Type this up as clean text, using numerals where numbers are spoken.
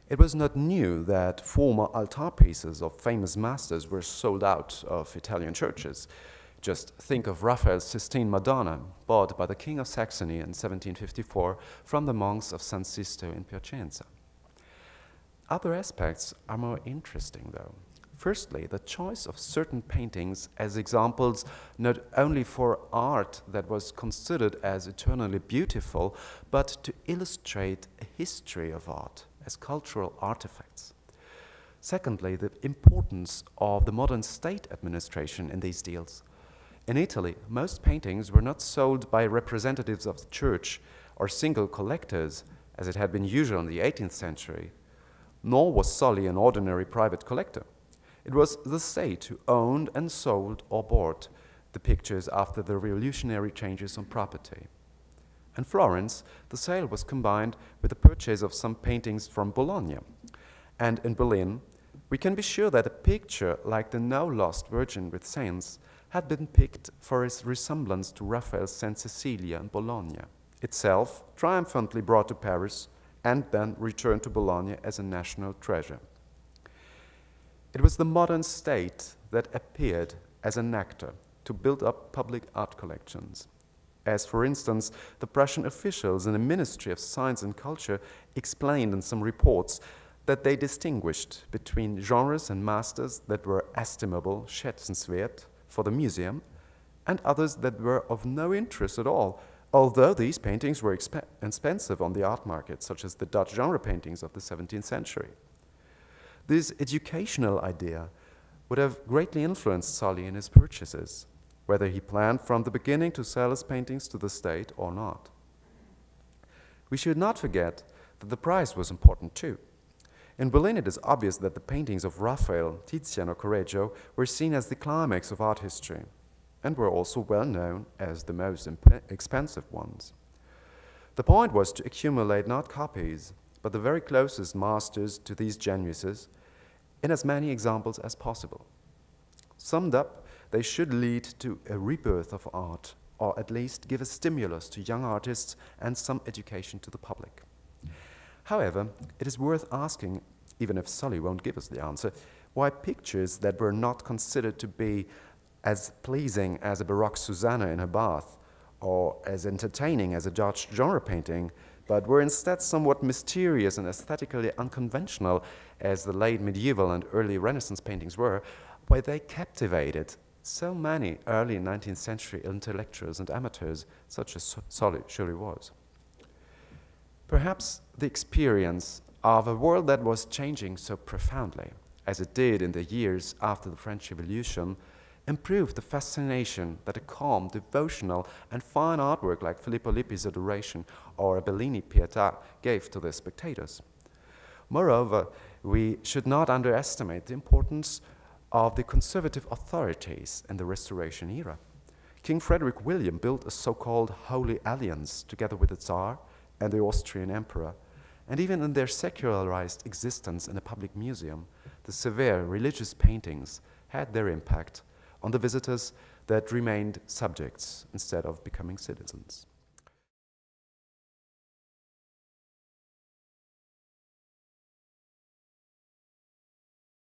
It was not new that former altarpieces of famous masters were sold out of Italian churches. Just think of Raphael's Sistine Madonna, bought by the King of Saxony in 1754 from the monks of San Sisto in Piacenza. Other aspects are more interesting, though. Firstly, the choice of certain paintings as examples not only for art that was considered as eternally beautiful, but to illustrate a history of art as cultural artifacts. Secondly, the importance of the modern state administration in these deals. In Italy, most paintings were not sold by representatives of the church or single collectors, as it had been usual in the 18th century, nor was Sully an ordinary private collector. It was the state who owned and sold or bought the pictures after the revolutionary changes on property. In Florence, the sale was combined with the purchase of some paintings from Bologna. And in Berlin, we can be sure that a picture like the now lost Virgin with Saints had been picked for its resemblance to Raphael's St. Cecilia in Bologna, itself triumphantly brought to Paris and then returned to Bologna as a national treasure. It was the modern state that appeared as an actor to build up public art collections, as, for instance, the Prussian officials in the Ministry of Science and Culture explained in some reports that they distinguished between genres and masters that were estimable, schätzenswert, for the museum, and others that were of no interest at all, although these paintings were expensive on the art market, such as the Dutch genre paintings of the 17th century. This educational idea would have greatly influenced Sully in his purchases, whether he planned from the beginning to sell his paintings to the state or not. We should not forget that the price was important too. In Berlin, it is obvious that the paintings of Raphael, Titian, or Correggio were seen as the climax of art history, and were also well known as the most expensive ones. The point was to accumulate not copies, but the very closest masters to these geniuses in as many examples as possible. Summed up, they should lead to a rebirth of art, or at least give a stimulus to young artists and some education to the public. However, it is worth asking, even if Sully won't give us the answer, why pictures that were not considered to be as pleasing as a Baroque Susanna in her bath, or as entertaining as a Dutch genre painting, but were instead somewhat mysterious and aesthetically unconventional as the late medieval and early Renaissance paintings were, why they captivated so many early 19th century intellectuals and amateurs, such as Sully surely was. Perhaps the experience of a world that was changing so profoundly, as it did in the years after the French Revolution, improved the fascination that a calm, devotional, and fine artwork like Filippo Lippi's Adoration or a Bellini Pietà gave to the spectators. Moreover, we should not underestimate the importance of the conservative authorities in the Restoration era. King Frederick William built a so-called Holy Alliance together with the Tsar and the Austrian Emperor, and even in their secularized existence in a public museum, the severe religious paintings had their impact on the visitors that remained subjects instead of becoming citizens.